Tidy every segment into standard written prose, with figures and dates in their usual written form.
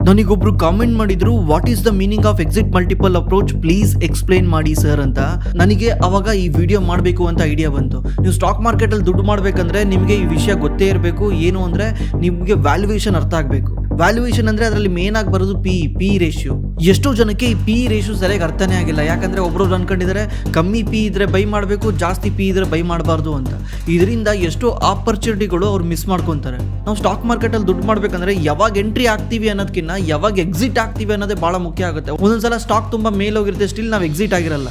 ನನಗೊಬ್ರು comment ಮಾಡಿದ್ರು, what is the meaning of exit multiple approach, please explain ಮಾಡಿ sir ಅಂತ. ನನಗೆ ಅವಾಗ ಈ ವಿಡಿಯೋ ಮಾಡಬೇಕು ಅಂತ ಐಡಿಯಾ ಬಂತು. ನೀವು ಸ್ಟಾಕ್ ಮಾರ್ಕೆಟಲ್ಲಿ ದುಡ್ಡು ಮಾಡಬೇಕಂದ್ರೆ ನಿಮಗೆ ಈ ವಿಷಯ ಗೊತ್ತೇ ಇರಬೇಕು. ಏನು ಅಂದರೆ ನಿಮಗೆ ವ್ಯಾಲ್ಯೂಯೇಷನ್ ಅರ್ಥ ಆಗಬೇಕು. ವ್ಯಾಲ್ಯೂಯೇಷನ್ ಅಂದರೆ ಅದರಲ್ಲಿ ಮೇನ್ ಆಗಿ ಬರೋದು ಪಿ ರೇಷಿಯೋ. ಎಷ್ಟೋ ಜನಕ್ಕೆ ಈ ಪಿ ರೇಷಿಯೋ ಸರಿಯಾಗಿ ಅರ್ಥನೇ ಆಗಿಲ್ಲ. ಯಾಕಂದರೆ ಒಬ್ಬರು ಅನ್ಕೊಂಡಿದ್ದಾರೆ ಕಮ್ಮಿ ಪಿ ಇದ್ರೆ ಬೈ ಮಾಡಬೇಕು, ಜಾಸ್ತಿ ಪಿ ಇದ್ರೆ ಬೈ ಮಾಡಬಾರ್ದು ಅಂತ. ಇದರಿಂದ ಎಷ್ಟೋ ಆಪರ್ಚುನಿಟಿಗಳು ಅವ್ರು ಮಿಸ್ ಮಾಡ್ಕೊತಾರೆ. ನಾವು ಸ್ಟಾಕ್ ಮಾರ್ಕೆಟಲ್ಲಿ ದುಡ್ಡು ಮಾಡಬೇಕಂದ್ರೆ ಯಾವಾಗ ಎಂಟ್ರಿ ಆಗ್ತೀವಿ ಅನ್ನೋದಕ್ಕಿಂತ ಯಾವಾಗ ಎಕ್ಸಿಟ್ ಆಗ್ತೀವಿ ಅನ್ನೋದೇ ಬಹಳ ಮುಖ್ಯ ಆಗುತ್ತೆ. ಒಂದೊಂದ್ಸಲ ಸ್ಟಾಕ್ ತುಂಬಾ ಮೇಲೋಗಿರುತ್ತೆ, ಸ್ಟಿಲ್ ನಾವು ಎಕ್ಸಿಟ್ ಆಗಿರಲ್ಲ.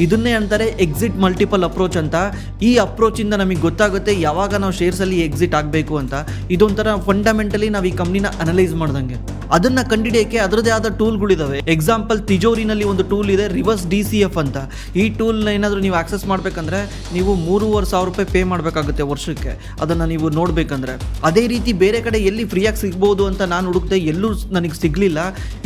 ಇದನ್ನೇ ಅಂತಾರೆ ಎಕ್ಸಿಟ್ ಮಲ್ಟಿಪಲ್ ಅಪ್ರೋಚ್ ಅಂತ. ಈ ಅಪ್ರೋಚ್ ಇಂದ ನಮಗೆ ಗೊತ್ತಾಗುತ್ತೆ ಯಾವಾಗ ನಾವು ಶೇರ್ಸ್ ಅಲ್ಲಿ ಎಕ್ಸಿಟ್ ಆಗಬೇಕು ಅಂತ. ಇದೊಂಥರ ಫಂಡಮೆಂಟಲಿ ನಾವು ಈ ಕಂಪ್ನಿನ ಅನಲೈಸ್ ಮಾಡ್ದಂಗೆ. ಅದನ್ನ ಕಂಡುಹಿಡಿಯಕ್ಕೆ ಅದರದೇ ಆದ ಟೂಲ್ಗಳಿದಾವೆ. ಎಕ್ಸಾಂಪಲ್, ತಿಜೋರಿನಲ್ಲಿ ಒಂದು ಟೂಲ್ ಇದೆ, ರಿವರ್ಸ್ DCF ಅಂತ. ಈ ಟೂಲ್ನ ಏನಾದರೂ ನೀವು ಆಕ್ಸೆಸ್ ಮಾಡಬೇಕಂದ್ರೆ ನೀವು 3,500 ರೂಪಾಯಿ ಪೇ ಮಾಡಬೇಕಾಗುತ್ತೆ ವರ್ಷಕ್ಕೆ, ಅದನ್ನು ನೀವು ನೋಡಬೇಕಂದ್ರೆ. ಅದೇ ರೀತಿ ಬೇರೆ ಕಡೆ ಎಲ್ಲಿ ಫ್ರೀಯಾಗಿ ಸಿಗ್ಬೋದು ಅಂತ ನಾನು ಹುಡುಕ್ದೆ, ಎಲ್ಲೂ ನನಗೆ ಸಿಗಲಿಲ್ಲ.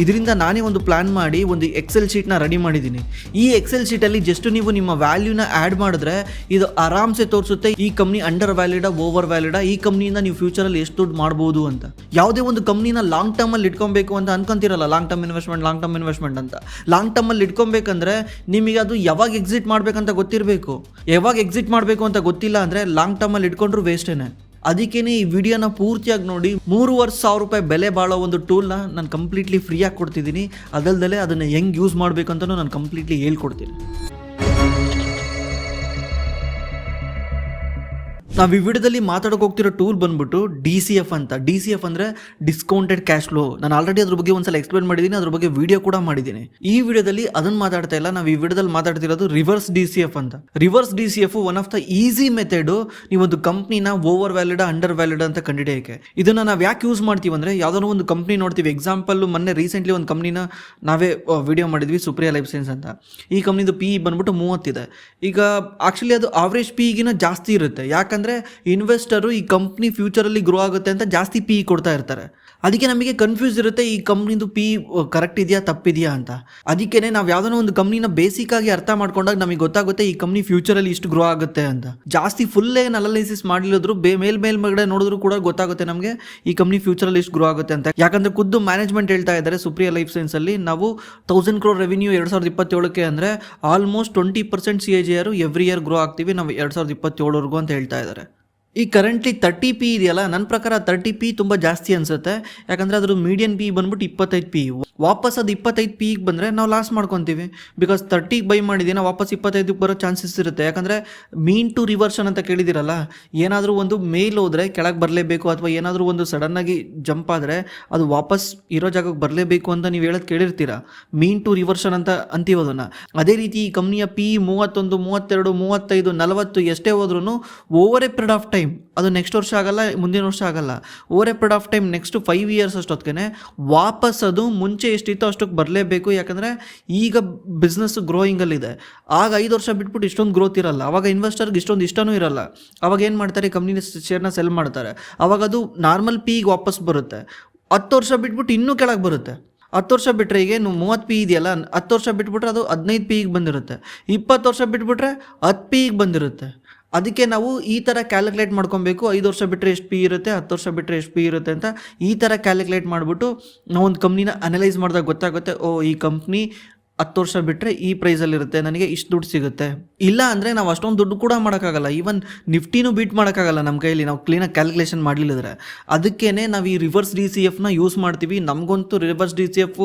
ಇದರಿಂದ ನಾನೇ ಒಂದು ಪ್ಲಾನ್ ಮಾಡಿ ಒಂದು ಎಕ್ಸೆಲ್ ಶೀಟ್ನ ರೆಡಿ ಮಾಡಿದ್ದೀನಿ. ಈ ಎಕ್ಸೆಲ್ ಶೀಟಲ್ಲಿ ಜಸ್ಟ್ ನೀವು ನಿಮ್ಮ ವ್ಯಾಲ್ಯೂನ ಆ್ಯಡ್ ಮಾಡಿದ್ರೆ ಇದು ಆರಾಮ್ಸೆ ತೋರಿಸುತ್ತೆ ಈ ಕಂಪ್ನಿ ಅಂಡರ್ ವ್ಯಾಲಿಡಾ, ಓವರ್ ವ್ಯಾಲಿಡಾ, ಈ ಕಂಪ್ನಿಯಿಂದ ನೀವು ಫ್ಯೂಚರಲ್ಲಿ ಎಷ್ಟು ದುಡ್ಡು ಮಾಡ್ಬೋದು ಅಂತ. ಯಾವುದೇ ಒಂದು ಕಂಪ್ನಿನ ಲಾಂಗ್ ಟರ್ಮಲ್ಲಿ ಇಟ್ಕೊಬೇಕು ಅಂತ ಅನ್ಕೊಂತೀರಲ್ಲ, ಲಾಂಗ್ ಟರ್ಮ್ ಇನ್ವೆಸ್ಟ್ಮೆಂಟ್ ಅಂತ. ಲಾಂಗ್ ಟರ್ಮಲ್ಲಿ ಇಟ್ಕೊಬೇಕಂದ್ರೆ ನಿಮಗೆ ಅದು ಯಾವಾಗ ಎಕ್ಸಿಟ್ ಮಾಡಬೇಕಂತ ಗೊತ್ತಿರಬೇಕು. ಯಾವಾಗ ಎಕ್ಸಿಟ್ ಮಾಡಬೇಕು ಅಂತ ಗೊತ್ತಿಲ್ಲ ಅಂದರೆ ಲಾಂಗ್ ಟರ್ಮಲ್ಲಿ ಇಟ್ಕೊಂಡ್ರು ವೇಸ್ಟೇನೆ. ಅದಕ್ಕೇನೆ ಈ ವಿಡಿಯೋನ ಪೂರ್ತಿಯಾಗಿ ನೋಡಿ. 3,500 ರೂಪಾಯಿ ಬೆಲೆ ಬಾಳೋ ಒಂದು ಟೂಲ್ನ ನಾನು ಕಂಪ್ಲೀಟ್ಲಿ ಫ್ರೀಯಾಗಿ ಕೊಡ್ತಿದ್ದೀನಿ. ಅದಲ್ಲದೆ ಅದನ್ನು ಹೆಂಗೆ ಯೂಸ್ ಮಾಡಬೇಕು ಅಂತಲೂ ನಾನು ಕಂಪ್ಲೀಟ್ಲಿ ಹೇಳ್ಕೊಡ್ತೀನಿ. ನಾವು ಈ ವಿಡಿಯೋದಲ್ಲಿ ಮಾತಾಡೋಕೆ ಹೋಗ್ತಿರೋ ಟೂಲ್ ಬಂದ್ಬಿಟ್ಟು DCF ಅಂತ. DCF ಅಂದರೆ ಡಿಸ್ಕೌಂಟೆಡ್ ಕ್ಯಾಶ್ ಫ್ಲೋ. ನಾನು ಆಲ್ರೆಡಿ ಅದ್ರ ಬಗ್ಗೆ ಒಂದ್ಸಲ ಎಕ್ಸ್ಪ್ಲೇನ್ ಮಾಡಿದ್ದೀನಿ, ಅದ್ರ ಬಗ್ಗೆ ವಿಡಿಯೋ ಕೂಡ ಮಾಡಿದ್ದೀನಿ. ಈ ವಿಡಿಯೋದಲ್ಲಿ ಅದನ್ನು ಮಾತಾಡ್ತಾ ಇಲ್ಲ. ನಾವು ಈ ವಿಡಿಯೋದಲ್ಲಿ ಮಾತಾಡ್ತಿರೋದು ರಿವರ್ಸ್ DCF ಅಂತ. Reverse DCF one of the easy method ನೀವೊಂದು ಕಂಪ್ನಿನ ಓವರ್ ವ್ಯಾಲಿಡಾ, ಅಂಡರ್ ವ್ಯಾಲಿಡಾ ಅಂತ ಕಂಡುಹಿಡಿಯೋಕೆ. ಇದನ್ನು ನಾವು ಯಾಕೆ ಯೂಸ್ ಮಾಡ್ತೀವಿ ಅಂದರೆ, ಯಾವುದೋ ಒಂದು ಕಂಪ್ನಿ ನೋಡ್ತೀವಿ. ಎಕ್ಸಾಂಪಲ್, ಮೊನ್ನೆ ರೀಸೆಂಟ್ಲಿ ಒಂದು ಕಂಪ್ನಿನ ನಾವೇ ವಿಡಿಯೋ ಮಾಡಿದ್ವಿ, ಸುಪ್ರಿಯಾ ಲೈಫ್ ಸೈನ್ಸ್ ಅಂತ. ಈ ಕಂಪ್ನಿದು PE ಬಂದ್ಬಿಟ್ಟು 30 ಇದೆ. ಈಗ ಆಕ್ಚುಲಿ ಅದು ಆವ್ರೇಜ್ PEಗಿನ ಜಾಸ್ತಿ ಇರುತ್ತೆ. ಯಾಕಂದರೆ ಇನ್ವೆಸ್ಟರು ಈ ಕಂಪ್ನಿ ಫ್ಯೂಚರಲ್ಲಿ ಗ್ರೋ ಆಗುತ್ತೆ ಅಂತ ಜಾಸ್ತಿ PE ಕೊಡ್ತಾ ಇರ್ತಾರೆ. ಅದಕ್ಕೆ ನಮಗೆ ಕನ್ಫ್ಯೂಸ್ ಇರುತ್ತೆ ಈ ಕಂಪ್ನಿದು PE ಕರೆಕ್ಟ್ ಇದೆಯಾ ತಪ್ಪಿದೆಯಾ ಅಂತ. ಅದಕ್ಕೇನೆ ನಾವು ಯಾವುದೋ ಒಂದು ಕಂಪ್ನಿನ ಬೇಸಿಕ್ ಆಗಿ ಅರ್ಥ ಮಾಡ್ಕೊಂಡಾಗ ನಮಗೆ ಗೊತ್ತಾಗುತ್ತೆ ಈ ಕಂಪ್ನಿ ಫ್ಯೂಚರಲ್ಲಿ ಇಷ್ಟು ಗ್ರೋ ಆಗುತ್ತೆ ಅಂತ. ಜಾಸ್ತಿ ಫುಲ್ ಏನು ಅನಾಲಿಸಿಸ್ ಮಾಡಿದ್ರು ಮೇಲ್ಗಡೆ ನೋಡಿದ್ರು ಕೂಡ ಗೊತ್ತಾಗುತ್ತೆ ನಮಗೆ ಈ ಕಂಪ್ನಿ ಫ್ಯೂಚರಲ್ಲಿ ಇಷ್ಟು ಗ್ರೋ ಆಗುತ್ತೆ ಅಂತ. ಯಾಕಂದ್ರೆ ಖುದ್ದು ಮ್ಯಾನೇಜ್ಮೆಂಟ್ ಹೇಳ್ತಾ ಇದ್ದಾರೆ ಸುಪ್ರಿಯಾ ಲೈಫ್ ಸೈನ್ಸ್ ಅಲ್ಲಿ ನಾವು 1,000 crore ರೆವಿನ್ಯೂ 2027ಕ್ಕೆ ಅಂದರೆ almost 20% CAGR every year grow ಆಗ್ತೀವಿ ನಾವು 2027ವರೆಗೂ ಅಂತ ಹೇಳ್ತಾ ಇದ್ದಾರೆ. ಈ ಕರೆಂಟ್ಲಿ 30 PE ಇದೆಯಲ್ಲ, ನನ್ನ ಪ್ರಕಾರ 30 PE ತುಂಬ ಜಾಸ್ತಿ ಅನಿಸುತ್ತೆ. ಯಾಕಂದರೆ ಅದ್ರ ಮೀಡಿಯನ್ PE ಬಂದ್ಬಿಟ್ಟು 25 PE. ವಾಪಸ್ ಅದು 25 PEಗೆ ಬಂದರೆ ನಾವು ಲಾಸ್ ಮಾಡ್ಕೊತೀವಿ. ಬಿಕಾಸ್ 30 ಬೈ ಮಾಡಿದ್ದೀನ ವಾಪಸ್ 25ಕ್ಕೆ ಬರೋ ಚಾನ್ಸಸ್ ಇರುತ್ತೆ. ಯಾಕಂದರೆ ಮೀನ್ ಟು ರಿವರ್ಷನ್ ಅಂತ ಕೇಳಿದಿರಲ್ಲ, ಏನಾದರೂ ಒಂದು ಮೇಲ್ ಹೋದರೆ ಕೆಳಗೆ ಬರಲೇಬೇಕು, ಅಥವಾ ಏನಾದರೂ ಒಂದು ಸಡನ್ನಾಗಿ ಜಂಪ್ ಆದರೆ ಅದು ವಾಪಸ್ ಇರೋ ಜಾಗಕ್ಕೆ ಬರಲೇಬೇಕು ಅಂತ ನೀವು ಹೇಳೋದು ಕೇಳಿರ್ತೀರ. ಮೀನ್ ಟು ರಿವರ್ಷನ್ ಅಂತ ಅಂತೀವಿ ಅದನ್ನು. ಅದೇ ರೀತಿ ಈ ಕಂಪ್ನಿಯ PE 31, 32, 35, 40 ಎಷ್ಟೇ ಹೋದ್ರೂ over A period of time, ಅದು ನೆಕ್ಸ್ಟ್ ವರ್ಷ ಆಗಲ್ಲ, ಮುಂದಿನ ವರ್ಷ ಆಗಲ್ಲ, over A period of time next 5 years ಅಷ್ಟೊತ್ತಿಗೆ ವಾಪಸ್ ಅದು ಮುಂಚೆ ಎಷ್ಟಿತ್ತೋ ಅಷ್ಟಕ್ಕೆ ಬರಲೇಬೇಕು. ಯಾಕಂದರೆ ಈಗ ಬಿಸ್ನೆಸ್ ಗ್ರೋಯಿಂಗಲ್ಲಿದೆ. ಆಗ 5 ವರ್ಷ ಬಿಟ್ಬಿಟ್ಟು ಇಷ್ಟೊಂದು ಗ್ರೋತ್ ಇರಲ್ಲ. ಅವಾಗ ಇನ್ವೆಸ್ಟರ್ಗೆ ಇಷ್ಟೊಂದು ಇಷ್ಟನೂ ಇರಲ್ಲ. ಅವಾಗ ಏನು ಮಾಡ್ತಾರೆ, ಕಂಪ್ನಿನ ಶೇರ್ನ ಸೆಲ್ ಮಾಡ್ತಾರೆ. ಅವಾಗ ಅದು ನಾರ್ಮಲ್ PEಗೆ ವಾಪಸ್ ಬರುತ್ತೆ. 10 ವರ್ಷ ಬಿಟ್ಬಿಟ್ಟು ಇನ್ನೂ ಕೆಳಗೆ ಬರುತ್ತೆ. 10 ವರ್ಷ ಬಿಟ್ಟರೆ ಈಗ 30 PE ಇದೆಯಲ್ಲ, 10 ವರ್ಷ ಬಿಟ್ಬಿಟ್ರೆ ಅದು 15 PEಗೆ ಬಂದಿರುತ್ತೆ. 20 ವರ್ಷ ಬಿಟ್ಬಿಟ್ರೆ 10 PEಗೆ ಬಂದಿರುತ್ತೆ. ಅದಕ್ಕೆ ನಾವು ಈ ಥರ ಕ್ಯಾಲ್ಕುಲೇಟ್ ಮಾಡ್ಕೊಬೇಕು. 5 ವರ್ಷ ಬಿಟ್ಟರೆ ಎಷ್ಟು PE ಇರುತ್ತೆ, 10 ವರ್ಷ ಬಿಟ್ಟರೆ ಎಷ್ಟು PE ಇರುತ್ತೆ ಅಂತ ಈ ಥರ ಕ್ಯಾಲ್ಕುಲೇಟ್ ಮಾಡಿಬಿಟ್ಟು ನಾವು ಒಂದು ಕಂಪ್ನಿನ ಅನಲೈಸ್ ಮಾಡಿದಾಗ ಗೊತ್ತಾಗುತ್ತೆ, ಓ ಈ ಕಂಪ್ನಿ 10 ವರ್ಷ ಬಿಟ್ಟರೆ ಈ ಪ್ರೈಸಲ್ಲಿರುತ್ತೆ, ನನಗೆ ಇಷ್ಟು ದುಡ್ಡು ಸಿಗುತ್ತೆ. ಇಲ್ಲ ಅಂದರೆ ನಾವು ಅಷ್ಟೊಂದು ದುಡ್ಡು ಕೂಡ ಮಾಡೋಕ್ಕಾಗಲ್ಲ. ಈವನ್ ನಿಫ್ಟಿನೂ ಬೀಟ್ ಮಾಡೋಕ್ಕಾಗಲ್ಲ ನಮ್ಮ ಕೈಯಲ್ಲಿ, ನಾವು ಕ್ಲೀನಾಗಿ ಕ್ಯಾಲ್ಕುಲೇಷನ್ ಮಾಡಲಿಲ್ಲದ್ರೆ. ಅದಕ್ಕೇ ನಾವು ಈ ರಿವರ್ಸ್ DCFನ ಯೂಸ್ ಮಾಡ್ತೀವಿ. ನಮಗಂತೂ ರಿವರ್ಸ್ DCF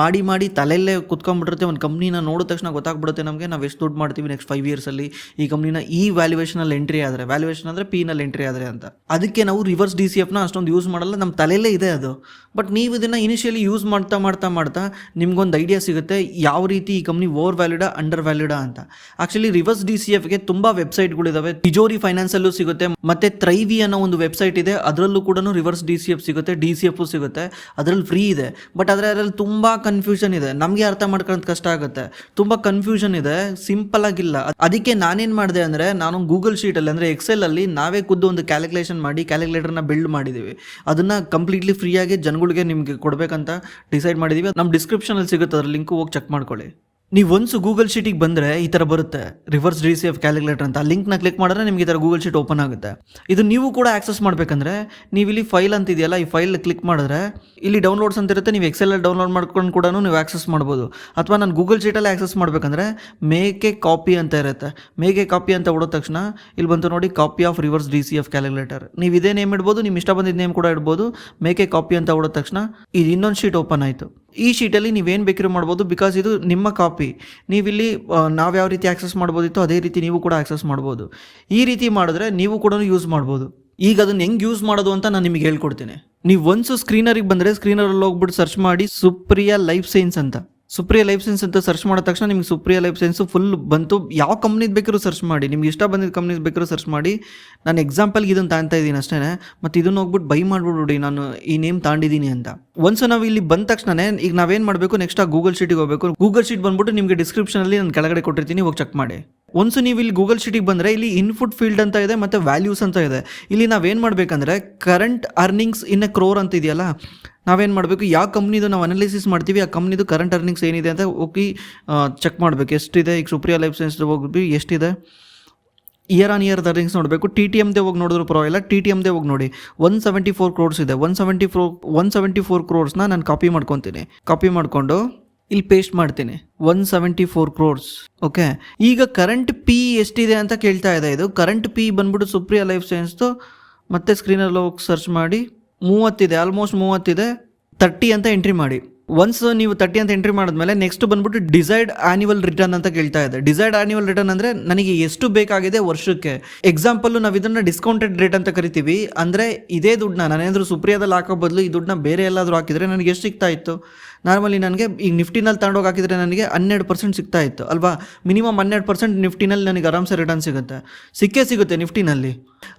ಮಾಡಿ ತಲೆಯಲ್ಲೇ ಕುತ್ಕೊಂಡ್ಬಿಟ್ಟಿರುತ್ತೆ. ಒಂದು ಕಂಪ್ನಿನ ನೋಡಿದ ತಕ್ಷಣ ಗೊತ್ತಾಗ್ಬಿಡುತ್ತೆ ನಮಗೆ ನಾವು ಎಷ್ಟು ದುಡ್ಡು ಮಾಡ್ತೀವಿ ನೆಕ್ಸ್ಟ್ 5 yearsಲ್ಲಿ ಈ ಕಂಪ್ನಿನ ಈ ವ್ಯಾಲ್ಯೂಯೇಷನಲ್ಲಿ ಎಂಟ್ರಿ ಆದರೆ, ವ್ಯಾಲ್ಯೂಯೇಷನ್ ಅಂದರೆ PEನಲ್ಲಿ ಎಂಟ್ರಿ ಆದರೆ ಅಂತ. ಅದಕ್ಕೆ ನಾವು ರಿವರ್ಸ್ DCFನ ಅಷ್ಟೊಂದು ಯೂಸ್ ಮಾಡಲ್ಲ, ನಮ್ಮ ತಲೆಯಲ್ಲೇ ಇದೆ ಅದು. ಬಟ್ ನೀವು ಇದನ್ನು ಇನಿಷಿಯಲಿ ಯೂಸ್ ಮಾಡ್ತಾ ನಿಮ್ಗೊಂದು ಐಡಿಯಾ ಸಿಗುತ್ತೆ ಯಾವ ರೀತಿ ಈ ಕಂಪ್ನಿ ಓವರ್ ವ್ಯಾಲಿಡಾ, ಅಂಡರ್ ವ್ಯಾಲಿಡಾ ಅಂತ. ಆಕ್ಚುಲಿ ರಿವರ್ಸ್ DCFಗೆ ತುಂಬ ವೆಬ್ಸೈಟ್ಗಳಿದಾವೆ. ತಿಜೋರಿ ಫೈನಾನ್ಸಲ್ಲೂ ಸಿಗುತ್ತೆ, ಮತ್ತೆ ತ್ರೈವಿ ಅನ್ನೋ ಒಂದು ವೆಬ್ಸೈಟ್ ಇದೆ, ಅದರಲ್ಲೂ ಕೂಡ ರಿವರ್ಸ್ DCF ಸಿಗುತ್ತೆ, DCF ಸಿಗುತ್ತೆ. ಅದರಲ್ಲಿ ಫ್ರೀ ಇದೆ. ಬಟ್ ಅದರಲ್ಲಿ ತುಂಬ ಕನ್ಫ್ಯೂಷನ್ ಇದೆ, ನಮಗೆ ಅರ್ಥ ಮಾಡ್ಕೊಳ್ಳೋದು ಕಷ್ಟ ಆಗುತ್ತೆ. ತುಂಬ ಕನ್ಫ್ಯೂಷನ್ ಇದೆ, ಸಿಂಪಲ್ ಆಗಿಲ್ಲ. ಅದಕ್ಕೆ ನಾನೇನು ಮಾಡಿದೆ ಅಂದರೆ, ನಾನು ಗೂಗಲ್ ಶೀಟಲ್ಲಿ ಅಂದರೆ ಎಕ್ಸೆಲಲ್ಲಿ ನಾವೇ ಖುದ್ದು ಒಂದು ಕ್ಯಾಲ್ಕುಲೇಷನ್ ಮಾಡಿ ಕ್ಯಾಲ್ಕುಲೇಟರ್ನ ಬಿಲ್ಡ್ ಮಾಡಿದ್ದೀವಿ. ಅದನ್ನು ಕಂಪ್ಲೀಟ್ಲಿ ಫ್ರೀಯಾಗಿ ಜನಗಳಿಗೆ ನಿಮಗೆ ಕೊಡಬೇಕಂತ ಡಿಸೈಡ್ ಮಾಡಿದ್ದೀವಿ. ನಮ್ಮ ಡಿಸ್ಕ್ರಿಪ್ಷನಲ್ಲಿ ಸಿಗುತ್ತೆ, ಅದ್ರ ಲಿಂಕು ಹೋಗಿ ಚೆಕ್ ಮಾಡ್ಕೊಳ್ಳಿ. ನೀವು ಒನ್ಸು ಗೂಗಲ್ ಶೀಟಿಗೆ ಬಂದರೆ ಈ ಥರ ಬರುತ್ತೆ, ರಿವರ್ಸ್ DCF ಕ್ಯಾಲ್ಕುಲೇಟರ್ ಅಂತ. ಆ ಲಿಂಕ್ನ ಕ್ಲಿಕ್ ಮಾಡಿದ್ರೆ ನಿಮಗೆ ಈ ಥರ ಗೂಗಲ್ ಶೀಟ್ ಓಪನ್ ಆಗುತ್ತೆ. ಇದು ನೀವು ಕೂಡ ಆಕ್ಸೆಸ್ ಮಾಡಬೇಕಂದ್ರೆ ನೀವು ಇಲ್ಲಿ ಫೈಲ್ ಅಂತ ಇದೆಯಲ್ಲ, ಈ ಫೈಲ್ ಕ್ಲಿಕ್ ಮಾಡಿದ್ರೆ ಇಲ್ಲಿ ಡೌನ್ಲೋಡ್ಸ್ ಅಂತ ಇರುತ್ತೆ. ನೀವು ಎಕ್ಸೆಲಲ್ಲಿ ಡೌನ್ಲೋಡ್ ಮಾಡ್ಕೊಂಡು ಕೂಡ ನೀವು ಆಕ್ಸೆಸ್ ಮಾಡ್ಬೋದು. ಅಥವಾ ನಾನು ಗೂಗಲ್ ಶೀಟಲ್ಲಿ ಆಕ್ಸೆಸ್ ಮಾಡಬೇಕಂದ್ರೆ ಮೇಕ್ ಎ ಕಾಪಿ ಅಂತ ಇರುತ್ತೆ. ಮೇಕ್ ಎ ಕಾಪಿ ಅಂತ ಹೊಡೋ ತಕ್ಷಣ ಇಲ್ಲಿ ಬಂತು ನೋಡಿ, copy of reverse DCF calculator. ನೀವು ಇದೇ ನೇಮ್ ಇಡ್ಬೋದು, ನಿಮ್ಮ ಇಷ್ಟ ಬಂದಿದ್ದ ನೇಮ್ ಕೂಡ ಇಡ್ಬೋದು. ಮೇಕ್ ಎ ಕಾಪಿ ಅಂತ ಹೊಡೋ ತಕ್ಷಣ ಇದು ಇನ್ನೊಂದು ಶೀಟ್ ಓಪನ್ ಆಯಿತು. ಈ ಶೀಟಲ್ಲಿ ನೀವೇನು ಬೇಕಿರೋ ಮಾಡ್ಬೋದು, ಬಿಕಾಸ್ ಇದು ನಿಮ್ಮ ಕಾಪಿ. ನೀವಿಲ್ಲಿ ನಾವು ಯಾವ ರೀತಿ ಆಕ್ಸೆಸ್ ಮಾಡ್ಬೋದಿತ್ತು ಅದೇ ರೀತಿ ನೀವು ಕೂಡ ಆಕ್ಸೆಸ್ ಮಾಡ್ಬೋದು. ಈ ರೀತಿ ಮಾಡಿದ್ರೆ ನೀವು ಕೂಡ ಯೂಸ್ ಮಾಡ್ಬೋದು. ಈಗ ಅದನ್ನು ಹೆಂಗೆ ಯೂಸ್ ಮಾಡೋದು ಅಂತ ನಾನು ನಿಮಗೆ ಹೇಳ್ಕೊಡ್ತೀನಿ. ನೀವು ಒನ್ಸು ಸ್ಕ್ರೀನರಿಗೆ ಬಂದರೆ ಸ್ಕ್ರೀನರಲ್ಲಿ ಹೋಗ್ಬಿಟ್ಟು ಸರ್ಚ್ ಮಾಡಿ ಸುಪ್ರಿಯಾ ಲೈಫ್ ಸೈನ್ಸ್ ಅಂತ. ಸುಪ್ರಿಯಾ ಲೈಫ್ ಸೈನ್ಸ್ ಅಂತ ಸರ್ಚ್ ಮಾಡಿದ ತಕ್ಷಣ ನಿಮ್ಗೆ ಸುಪ್ರಿಯಾ ಲೈಫ್ ಸೈನ್ಸು ಫುಲ್ ಬಂತು. ಯಾವ ಕಂಪ್ನಿದು ಬೇಕಾದ್ರೂ ಸರ್ಚ್ ಮಾಡಿ, ನಿಮ್ಗೆ ಇಷ್ಟ ಬಂದಿದ್ದ ಕಂಪ್ನೀಸ್ ಬೇಕಾದ್ರೂ ಸರ್ಚ್ ಮಾಡಿ. ನಾನು ಎಕ್ಸಾಂಪಲ್ಗೆ ಇದನ್ನು ತಾಂತಾ ಇದ್ದೀನಿ ಅಷ್ಟೇ. ಮತ್ತು ಇದನ್ನು ಹೋಗ್ಬಿಟ್ಟು ಬೈ ಮಾಡಿಬಿಡ್ಬಿಡಿ, ನಾನು ಈ ನೇಮ್ ತಾಂಡಿದ್ದೀನಿ ಅಂತ. ಒನ್ಸು ನಾವು ಇಲ್ಲಿ ಬಂದ ತಕ್ಷಣ ಈಗ ನಾವೇನು ಮಾಡಬೇಕು, ನೆಕ್ಸ್ಟ್ ಆ ಗೂಗಲ್ ಶೀಟಿಗೆ ಹೋಗಬೇಕು. ಗೂಗಲ್ ಶೀಟ್ ಬಂದ್ಬಿಟ್ಟು ನಿಮಗೆ ಡಿಸ್ಕ್ರಿಪ್ಷನಲ್ಲಿ ನಾನು ಕೆಳಗಡೆ ಕೊಟ್ಟಿರ್ತೀನಿ, ಹೋಗಿ ಚೆಕ್ ಮಾಡಿ. ಒನ್ಸು ನೀವು ಇಲ್ಲಿ ಗೂಗಲ್ ಶೀಟಿಗೆ ಬಂದರೆ ಇಲ್ಲಿ ಇನ್ಪುಟ್ ಫೀಲ್ಡ್ ಅಂತ ಇದೆ ಮತ್ತು ವ್ಯಾಲ್ಯೂಸ್ ಅಂತ ಇದೆ. ಇಲ್ಲಿ ನಾವೇನು ಮಾಡಬೇಕಂದ್ರೆ current earnings in a crore ಅಂತ ಇದೆಯಲ್ಲ, ನಾವೇನು ಮಾಡಬೇಕು, ಯಾವ ಕಂಪ್ನಿದು ನಾವು ಅನಾಲಿಸಿಸ್ ಮಾಡ್ತೀವಿ ಆ ಕಂಪ್ನಿದು ಕರೆಂಟ್ ಅರ್ನಿಂಗ್ಸ್ ಏನಿದೆ ಅಂತ ಹೋಗಿ ಚೆಕ್ ಮಾಡಬೇಕು. ಎಷ್ಟಿದೆ ಈಗ ಸುಪ್ರಿಯಾ ಲೈಫ್ ಸೈನ್ಸ್ ಹೋಗಿ ಎಷ್ಟಿದೆ, ಇಯರ್ ಆನ್ ಇಯರ್ ಅರ್ನಿಂಗ್ಸ್ ನೋಡಬೇಕು. TTMದೇ ಹೋಗಿ ನೋಡಿದ್ರು ಪರವಾಗಿಲ್ಲ, TTMದೇ ಹೋಗಿ ನೋಡಿ. 174 crores ಇದೆ. 174 crores ನಾನು ಕಾಪಿ ಮಾಡ್ಕೊತೀನಿ. ಕಾಪಿ ಮಾಡಿಕೊಂಡು ಇಲ್ಲಿ ಪೇಸ್ಟ್ ಮಾಡ್ತೀನಿ, 174 crores. ಓಕೆ, ಈಗ ಕರೆಂಟ್ ಪಿ ಎಷ್ಟಿದೆ ಅಂತ ಕೇಳ್ತಾ ಇದೆ. ಇದು ಕರೆಂಟ್ ಪಿ ಬಂದ್ಬಿಟ್ಟು ಸುಪ್ರಿಯಾ ಲೈಫ್ ಸೈನ್ಸ್ದು ಮತ್ತೆ ಸ್ಕ್ರೀನಲ್ಲಿ ಹೋಗಿ ಸರ್ಚ್ ಮಾಡಿ 30 ಇದೆ, ಆಲ್ಮೋಸ್ಟ್ 30 ಇದೆ. 30 ಅಂತ ಎಂಟ್ರಿ ಮಾಡಿ. ಒನ್ಸ್ ನೀವು 30 ಅಂತ ಎಂಟ್ರಿ ಮಾಡಿದ್ಮೇಲೆ ನೆಕ್ಸ್ಟ್ ಬಂದ್ಬಿಟ್ಟು ಡಿಸೈರ್ಡ್ ಆನ್ಯುವಲ್ ರಿಟರ್ನ್ ಅಂತ ಕೇಳ್ತಾ ಇದೆ. ಡಿಸೈರ್ಡ್ ಆನ್ಯುವಲ್ ರಿಟರ್ನ್ ಅಂದರೆ ನನಗೆ ಎಷ್ಟು ಬೇಕಾಗಿದೆ ವರ್ಷಕ್ಕೆ. ಎಕ್ಸಾಂಪಲ್ ನಾವು ಇದನ್ನು ಡಿಸ್ಕೌಂಟೆಡ್ ರೇಟ್ ಅಂತ ಕರಿತೀವಿ. ಅಂದರೆ ಇದೇ ದುಡ್ಡನ್ನ ನಾನೇನಾದರೂ ಸುಪ್ರಿಯಾದಲ್ಲಿ ಹಾಕೋ ಬದಲು ಈ ದುಡ್ಡನ್ನ ಬೇರೆ ಎಲ್ಲಾದರೂ ಹಾಕಿದರೆ ನನಗೆ ಎಷ್ಟು ಸಿಗ್ತಾ ಇತ್ತು. ನಾರ್ಮಲಿ ನನಗೆ ಈಗ ನಿಫ್ಟಿನಲ್ಲಿ ತಗೊಂಡೋಗಿ ಹಾಕಿದರೆ ನನಗೆ 12% ಸಿಗ್ತಾ ಇತ್ತು ಅಲ್ವಾ. ಮಿನಿಮಮ್ 12% ನಿಫ್ಟಿನಲ್ಲಿ ನನಗೆ ಆರಾಮ್ಸೆ ರಿಟರ್ನ್ ಸಿಗುತ್ತೆ, ಸಿಗುತ್ತೆ ನಿಫ್ಟಿನಲ್ಲಿ.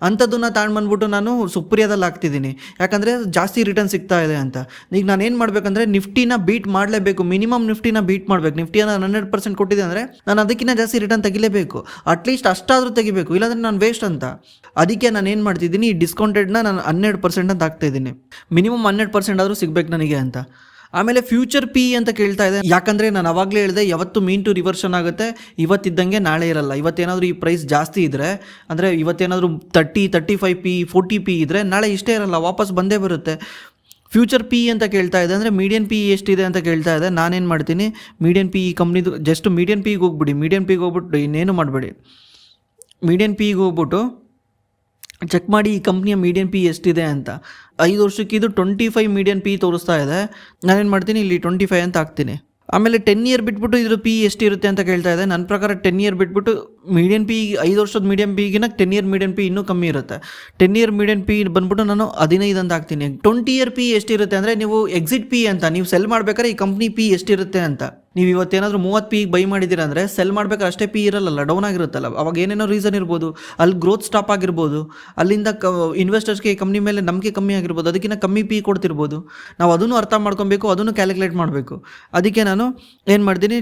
ಅಂಥದ್ದನ್ನು ತಗೊಂಡ್ಬಂದ್ಬಿಟ್ಟು ನಾನು ಸುಪ್ರಿಯಾದಲ್ಲಿ ಹಾಕ್ತಿದ್ದೀನಿ, ಯಾಕಂದರೆ ಜಾಸ್ತಿ ರಿಟರ್ನ್ ಸಿಗ್ತಾ ಇದೆ ಅಂತ. ಈಗ ನಾನು ಏನು ಮಾಡಬೇಕಂದ್ರೆ ನಿಫ್ಟಿನ ಬೀಟ್ ಮಾಡಲೇಬೇಕು. ಮಿನಿಮಮ್ ನಿಫ್ಟಿನ ಬೀಟ್ ಮಾಡಬೇಕು. ನಿಫ್ಟಿಯನ್ನು 100% ಕೊಟ್ಟಿದೆ ಅಂದರೆ ನಾನು ಅದಕ್ಕಿಂತ ಜಾಸ್ತಿ ರಿಟರ್ನ್ ತೆಗಿಲೇಬೇಕು. ಅಟ್ಲೀಸ್ಟ್ ಅಷ್ಟಾದರೂ ತೆಗಿಬೇಕು, ಇಲ್ಲಾಂದರೆ ನಾನು ವೇಸ್ಟ್ ಅಂತ. ಅದಕ್ಕೆ ನಾನು ಏನು ಮಾಡ್ತಿದ್ದೀನಿ, ಈ ಡಿಸ್ಕೌಂಟೆಡ್ನ ನಾನು 12% ಅಂತ ಹಾಕ್ತಾಯಿದ್ದೀನಿ. ಮಿನಿಮಮ್ 12% ಆದರೂ ಸಿಗಬೇಕು ನನಗೆ ಅಂತ. ಆಮೇಲೆ ಫ್ಯೂಚರ್ ಪಿ ಅಂತ ಕೇಳ್ತಾ ಇದೆ. ಯಾಕಂದರೆ ನಾನು ಅವಾಗಲೇ ಹೇಳಿದೆ, ಯಾವತ್ತು ಮೀನ್ ಟು ರಿವರ್ಷನ್ ಆಗುತ್ತೆ, ಇವತ್ತಿದ್ದಂಗೆ ನಾಳೆ ಇರಲ್ಲ. ಇವತ್ತೇನಾದರೂ ಈ ಪ್ರೈಸ್ ಜಾಸ್ತಿ ಇದ್ದರೆ, ಅಂದರೆ ಇವತ್ತೇನಾದರೂ 30, 35 ಪಿ 40 ಪಿ ಇದ್ದರೆ ನಾಳೆ ಇಷ್ಟೇ ಇರಲ್ಲ, ವಾಪಸ್ ಬಂದೇ ಬರುತ್ತೆ. ಫ್ಯೂಚರ್ ಪಿ ಅಂತ ಕೇಳ್ತಾ ಇದೆ, ಅಂದರೆ ಮೀಡಿಯನ್ ಪಿ ಎಷ್ಟಿದೆ ಅಂತ ಕೇಳ್ತಾ ಇದೆ. ನಾನೇನು ಮಾಡ್ತೀನಿ, ಮೀಡಿಯನ್ ಪಿ ಈ ಕಂಪ್ನಿದು ಜಸ್ಟ್ ಮೀಡಿಯನ್ ಪಿಗೆ ಹೋಗ್ಬಿಡಿ. ಮೀಡಿಯನ್ ಪಿಗೆ ಹೋಗ್ಬಿಟ್ಟು ಇನ್ನೇನು ಮಾಡಬೇಡಿ, ಮೀಡಿಯನ್ ಪಿಗೆ ಹೋಗ್ಬಿಟ್ಟು ಚೆಕ್ ಮಾಡಿ ಈ ಕಂಪ್ನಿಯ ಮೀಡಿಯನ್ ಪಿ ಎಷ್ಟಿದೆ ಅಂತ. 5 ವರ್ಷಕ್ಕೆ ಇದು 25 ಮೀಡಿಯನ್ ಪಿ ತೋರಿಸ್ತಾ ಇದೆ. ನಾನೇನು ಮಾಡ್ತೀನಿ, ಇಲ್ಲಿ 25 ಅಂತ ಹಾಕ್ತೀನಿ. ಆಮೇಲೆ 10 ಇಯರ್ ಬಿಟ್ಬಿಟ್ಟು ಇದ್ರ ಪಿ ಎಷ್ಟಿರುತ್ತೆ ಅಂತ ಕೇಳ್ತಾ ಇದೆ. ನನ್ನ ಪ್ರಕಾರ 10 ಇಯರ್ ಬಿಟ್ಬಿಟ್ಟು ಮೀಡಿಯನ್ ಪಿ 5 ವರ್ಷದ ಮೀಡಿಯನ್ ಪಿಗಿನ 10 ಇಯರ್ ಮೀಡಿಯನ್ ಪಿ ಇನ್ನೂ ಕಮ್ಮಿ ಇರುತ್ತೆ. 10 ಇಯರ್ ಮೀಡಿಯನ್ ಪಿ ಬಂದ್ಬಿಟ್ಟು ನಾನು 15 ಅಂತ ಹಾಕ್ತೀನಿ. 20 ಇಯರ್ ಪಿ ಎಷ್ಟಿರುತ್ತೆ ಅಂದರೆ ನೀವು ಎಕ್ಸಿಟ್ ಪಿ ಅಂತ, ನೀವು ಸೆಲ್ ಮಾಡ್ಬೇಕಾದ್ರೆ ಈ ಕಂಪ್ನಿ ಪಿ ಎಷ್ಟಿರುತ್ತೆ ಅಂತ. ನೀವು ಇವತ್ತೇನಾದರೂ 30 ಪಿ ಬೈ ಮಾಡಿದ್ದೀರಾ ಅಂದರೆ ಸೆಲ್ ಮಾಡ್ಬೇಕಾದ್ರೆ ಅಷ್ಟೇ ಪಿ ಇರಲ್ಲ, ಡೌನ್ ಆಗಿರುತ್ತಲ್ಲ. ಅವಾಗ ಏನೇನೋ ರೀಸನ್ ಇರ್ಬೋದು, ಅಲ್ಲಿ ಗ್ರೋತ್ ಸ್ಟಾಪ್ ಆಗಿರ್ಬೋದು, ಅಲ್ಲಿಂದ ಇನ್ವೆಸ್ಟರ್ಸ್ಗೆ ಈ ಕಂಪ್ನಿ ಮೇಲೆ ನಂಬಿಕೆ ಕಮ್ಮಿ ಆಗಿರ್ಬೋದು, ಅದಕ್ಕಿಂತ ಕಮ್ಮಿ ಪಿ ಕೊಡ್ತಿರ್ಬೋದು. ನಾವು ಅದನ್ನು ಅರ್ಥ ಮಾಡ್ಕೊಬೇಕು, ಅದನ್ನು ಕ್ಯಾಲ್ಕುಲೇಟ್ ಮಾಡಬೇಕು. ಅದಕ್ಕೆ ನಾನು ಏನು ಮಾಡ್ತೀನಿ,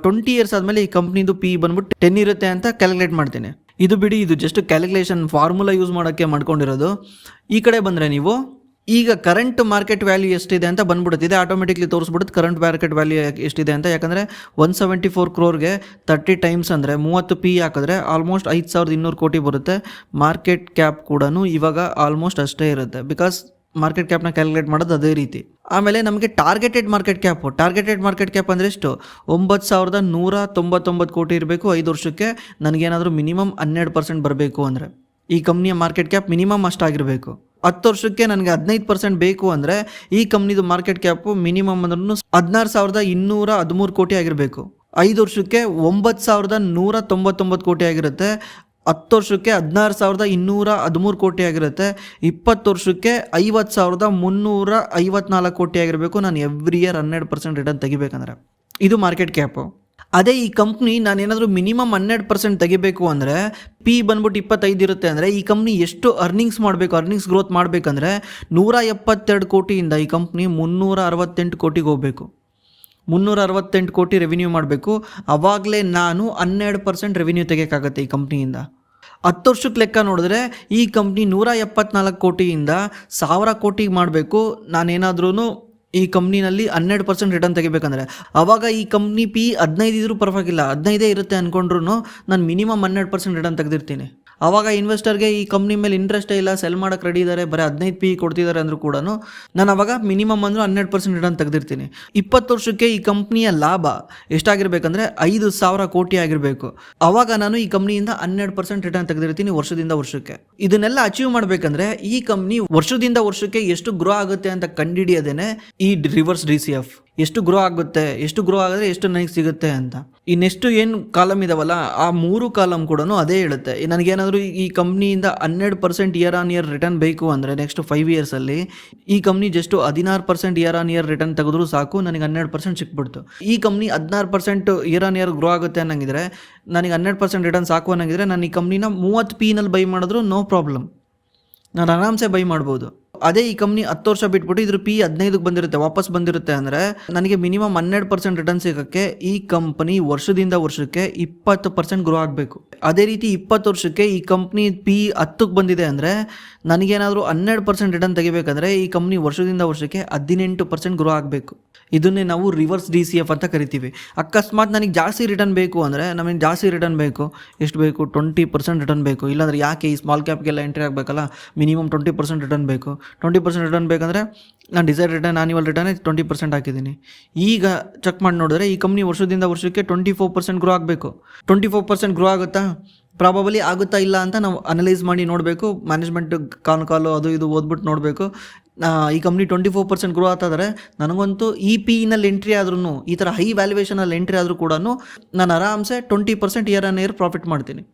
20 ಇಯರ್ಸ್ ಆದಮೇಲೆ ಈ ಕಂಪ್ನಿದು ಪಿ ಬಂದ್ಬಿಟ್ಟು 10 ಇರುತ್ತೆ ಅಂತ ಕ್ಯಾಲ್ಕುಲೇಟ್ ಮಾಡ್ತೀನಿ. ಇದು ಬಿಡಿ, ಇದು ಜಸ್ಟ್ ಕ್ಯಾಲ್ಕುಲೇಷನ್ ಫಾರ್ಮುಲಾ ಯೂಸ್ ಮಾಡೋಕ್ಕೆ ಮಾಡ್ಕೊಂಡಿರೋದು. ಈ ಕಡೆ ಬಂದರೆ ನೀವು ಈಗ ಕರೆಂಟ್ ಮಾರ್ಕೆಟ್ ವ್ಯಾಲ್ಯೂ ಎಷ್ಟಿದೆ ಅಂತ ಬಂದ್ಬಿಡುತ್ತೆ. ಆಟೋಮೆಟಿಕ್ಲಿ ತೋರಿಸ್ಬಿಡುತ್ತೆ ಕರೆಂಟ್ ಮಾರ್ಕೆಟ್ ವ್ಯಾಲ್ಯೂ ಎಷ್ಟಿದೆ ಅಂತ. ಯಾಕಂದರೆ 174 crore 30 ಟೈಮ್ಸ್ ಅಂದರೆ 30 ಪಿ ಹಾಕಿದ್ರೆ ಆಲ್ಮೋಸ್ಟ್ 5200 ಕೋಟಿ ಬರುತ್ತೆ. ಮಾರ್ಕೆಟ್ ಕ್ಯಾಪ್ ಕೂಡ ಇವಾಗ ಆಲ್ಮೋಸ್ಟ್ ಅಷ್ಟೇ ಇರುತ್ತೆ, ಬಿಕಾಸ್ ಮಾರ್ಕೆಟ್ ಕ್ಯಾಪ್ನ ಕ್ಯಾಲ್ಕುಲೇಟ್ ಮಾಡೋದು ಅದೇ ರೀತಿ. ಆಮೇಲೆ ನಮಗೆ ಟಾರ್ಗೆಟೆಡ್ ಮಾರ್ಕೆಟ್ ಕ್ಯಾಪ್ ಅಂದರೆ ಎಷ್ಟು, 9199 ಕೋಟಿ ಇರಬೇಕು 5 ವರ್ಷಕ್ಕೆ. ನನಗೇನಾದರೂ ಮಿನಿಮಮ್ 12% ಬರಬೇಕು ಅಂದರೆ ಈ ಕಂಪ್ನಿಯ ಮಾರ್ಕೆಟ್ ಕ್ಯಾಪ್ ಮಿನಿಮಮ್ ಅಷ್ಟಾಗಿರಬೇಕು. 10 ವರ್ಷಕ್ಕೆ ನನಗೆ 15% ಬೇಕು ಅಂದರೆ ಈ ಕಂಪ್ನಿದು ಮಾರ್ಕೆಟ್ ಕ್ಯಾಪು ಮಿನಿಮಮ್ ಅಂದ್ರೂ 16,213 ಕೋಟಿ ಆಗಿರಬೇಕು. 5 ವರ್ಷಕ್ಕೆ 9,199 ಕೋಟಿ ಆಗಿರುತ್ತೆ. 10 ವರ್ಷಕ್ಕೆ 16,213 ಕೋಟಿ ಆಗಿರುತ್ತೆ. 20 ವರ್ಷಕ್ಕೆ 50,354 ಕೋಟಿ ಆಗಿರಬೇಕು. ನಾನು ಎವ್ರಿ ಇಯರ್ 12% ರಿಟರ್ನ್ ತೆಗಿಬೇಕಂದ್ರೆ ಇದು ಮಾರ್ಕೆಟ್ ಕ್ಯಾಪು. ಅದೇ ಈ ಕಂಪ್ನಿ ನಾನೇನಾದರೂ ಮಿನಿಮಮ್ 12% ತೆಗಿಬೇಕು ಅಂದರೆ ಪಿ ಬಂದ್ಬಿಟ್ಟು 25 ಇರುತ್ತೆ ಅಂದರೆ ಈ ಕಂಪ್ನಿ ಎಷ್ಟು ಅರ್ನಿಂಗ್ಸ್ ಮಾಡಬೇಕು, ಅರ್ನಿಂಗ್ಸ್ ಗ್ರೋತ್ ಮಾಡಬೇಕಂದ್ರೆ 172 ಕೋಟಿಯಿಂದ ಈ ಕಂಪ್ನಿ 368 ಕೋಟಿಗೆ ಹೋಗಬೇಕು. 368 ಕೋಟಿ ರೆವಿನ್ಯೂ ಮಾಡಬೇಕು. ಆವಾಗಲೇ ನಾನು 12% ರೆವಿನ್ಯೂ ತೆಗಿಯೋಕ್ಕಾಗತ್ತೆ ಈ ಕಂಪ್ನಿಯಿಂದ. 10 ವರ್ಷಕ್ಕೆ ಲೆಕ್ಕ ನೋಡಿದ್ರೆ ಈ ಕಂಪ್ನಿ 174 ಕೋಟಿಯಿಂದ 1000 ಕೋಟಿಗೆ ಮಾಡಬೇಕು. ನಾನೇನಾದ್ರೂ ಈ ಕಂಪ್ನಿನಲ್ಲಿ 12% ರಿಟರ್ನ್ ತೆಗಿಬೇಕಂದ್ರೆ, ಅವಾಗ ಈ ಕಂಪ್ನಿ ಪಿ 15 ಇದ್ರೂ ಪರವಾಗಿಲ್ಲ, 15 ಇರುತ್ತೆ ಅಂದ್ಕೊಂಡ್ರು ನಾನು ಮಿನಿಮಮ್ 12% ರಿಟರ್ನ್ ತೆಗೆದಿರ್ತೀನಿ. ಆವಾಗ ಇನ್ವೆಸ್ಟರ್ಗೆ ಈ ಕಂಪ್ನಿ ಮೇಲೆ ಇಂಟ್ರೆಸ್ಟೇ ಇಲ್ಲ, ಸೆಲ್ ಮಾಡೋಕ್ಕೆ ರೆಡಿ ಇದ್ದಾರೆ, ಬರೀ 15 ಪಿ ಕೊಡ್ತಿದ್ದಾರೆ ಅಂದರೂ ಕೂಡ ನಾನು ಅವಾಗ ಮಿನಿಮಮ್ ಅಂದರೂ 12% ರಿಟರ್ನ್ ತೆಗೆದಿರ್ತೀನಿ. 20 ವರ್ಷಕ್ಕೆ ಈ ಕಂಪ್ನಿಯ ಲಾಭ ಎಷ್ಟಾಗಿರ್ಬೇಕಂದ್ರೆ 5,000 ಕೋಟಿ ಆಗಿರಬೇಕು. ಆವಾಗ ನಾನು ಈ ಕಂಪ್ನಿಯಿಂದ 12% ರಿಟರ್ನ್ ತೆಗೆದಿರ್ತೀನಿ ವರ್ಷದಿಂದ ವರ್ಷಕ್ಕೆ. ಇದನ್ನೆಲ್ಲ ಅಚೀವ್ ಮಾಡಬೇಕಂದ್ರೆ ಈ ಕಂಪ್ನಿ ವರ್ಷದಿಂದ ವರ್ಷಕ್ಕೆ ಎಷ್ಟು ಗ್ರೋ ಆಗುತ್ತೆ ಅಂತ ಕಂಡುಹಿಡಿಯೋದೇನೆ ಈ ರಿವರ್ಸ್ DCF. ಎಷ್ಟು ಗ್ರೋ ಆಗುತ್ತೆ, ಎಷ್ಟು ಗ್ರೋ ಆಗಿದ್ರೆ ಎಷ್ಟು ನನಗೆ ಸಿಗುತ್ತೆ ಅಂತ. ಈ ನೆಕ್ಸ್ಟ್ ಏನು ಕಾಲಮ್ ಇದಾವಲ್ಲ ಆ 3 ಕಾಲಮ್ ಕೂಡ ಅದೇ ಹೇಳುತ್ತೆ. ನನಗೇನಾದರೂ ಈ ಕಂಪ್ನಿಯಿಂದ 12% ಇಯರ್ ಆನ್ ಇಯರ್ ರಿಟರ್ನ್ ಬೇಕು ಅಂದರೆ ನೆಕ್ಸ್ಟ್ 5 ಇಯರ್ಸಲ್ಲಿ ಈ company just 16% year on year return ತೆಗೆದ್ರೂ ಸಾಕು, ನನಗೆ 12% ಸಿಕ್ಬಿಡ್ತು. ಈ company 16% year on year grow ಆಗುತ್ತೆ ಅನ್ನಂಗಿದ್ರೆ, ನನಗೆ 12% ರಿಟರ್ನ್ ಸಾಕು ಅನ್ನಂಗಿದ್ರೆ, ನಾನು ಈ ಕಂಪ್ನಿನ 30 P-ನಲ್ಲಿ ಬೈ ಮಾಡಿದ್ರು ನೋ ಪ್ರಾಬ್ಲಮ್, ನಾನು ಆರಾಮ್ಸೆ ಬೈ ಮಾಡ್ಬೋದು. ಅದೇ ಈ ಕಂಪ್ನಿ 10 ವರ್ಷ ಬಿಟ್ಬಿಟ್ಟು ಇದ್ರ ಪಿ 15ಕ್ಕೆ ಬಂದಿರುತ್ತೆ, ವಾಪಸ್ ಬಂದಿರುತ್ತೆ ಅಂದರೆ ನನಗೆ ಮಿನಿಮಮ್ 12% ರಿಟರ್ನ್ ಸಿಗೋಕ್ಕೆ ಈ ಕಂಪ್ನಿ ವರ್ಷದಿಂದ ವರ್ಷಕ್ಕೆ 20% ಗ್ರೋ ಆಗಬೇಕು. ಅದೇ ರೀತಿ 20 ವರ್ಷಕ್ಕೆ ಈ ಕಂಪ್ನಿ ಪಿ 10ಕ್ಕೆ ಬಂದಿದೆ ಅಂದರೆ ನನಗೇನಾದರೂ 12% ರಿಟರ್ನ್ ತೆಗಿಬೇಕಂದ್ರೆ ಈ ಕಂಪ್ನಿ ವರ್ಷದಿಂದ ವರ್ಷಕ್ಕೆ 18% ಗ್ರೋ ಆಗಬೇಕು. ಇದನ್ನೇ ನಾವು ರಿವರ್ಸ್ DCF ಅಂತ ಕರಿತೀವಿ. ಅಕಸ್ಮಾತ್ ನನಗೆ ಜಾಸ್ತಿ ರಿಟರ್ನ್ ಬೇಕು ಅಂದರೆ, ನಮಗೆ ಜಾಸ್ತಿ ರಿಟರ್ನ್ ಬೇಕು, ಎಷ್ಟು ಬೇಕು 20% ರಿಟರ್ನ್ ಬೇಕು. ಇಲ್ಲಾಂದರೆ ಯಾಕೆ ಈ ಸ್ಮಾಲ್ ಕ್ಯಾಪ್ಗೆಲ್ಲ ಎಂಟ್ರಿ ಆಗಬೇಕಲ್ಲ, ಮಿನಿಮಮ್ 20% ರಿಟರ್ನ್ ಬೇಕು. 20% ರಿಟರ್ನ್ ಬೇಕಂದರೆ ನಾನು ಡಿಸೈಡ್ ರಿಟರ್ನ್ ಆನ್ಯುವಲ್ ರಿಟರ್ನ್ 20% ಹಾಕಿದ್ದೀನಿ. ಈಗ ಚೆಕ್ ಮಾಡಿ ನೋಡಿದ್ರೆ ಈ ಕಂಪ್ನಿ ವರ್ಷದಿಂದ ವರ್ಷಕ್ಕೆ 24% ಗ್ರೋ ಆಗಬೇಕು. 24% ಗ್ರೋ ಆಗುತ್ತಾ? ಪ್ರಾಬಬಲಿ ಆಗುತ್ತಾ ಇಲ್ಲ ಅಂತ ನಾವು ಅನಲೈಸ್ ಮಾಡಿ ನೋಡಬೇಕು. ಮ್ಯಾನೇಜ್ಮೆಂಟ್ ಕಾಲು ಅದು ಇದು ಓದ್ಬಿಟ್ಟು ನೋಡಬೇಕು. ಈ ಕಂಪ್ನಿ 24% ಗ್ರೋ ಆಗ್ತಾಯಿದ್ರೆ ನನಗಂತೂ ಈ P-ನಲ್ಲಿ ಎಂಟ್ರಿ ಆದ್ರೂ, ಈ ಥರ ಹೈ ವ್ಯಾಲ್ಯೂಯೇಷನಲ್ಲಿ ಎಂಟ್ರಿ ಆದರೂ ಕೂಡ ನಾನು ಆರಾಮ್ಸೆ 20% ಇಯರ್ ಆನ್ ಇಯರ್ ಪ್ರಾಫಿಟ್ ಮಾಡ್ತೀನಿ,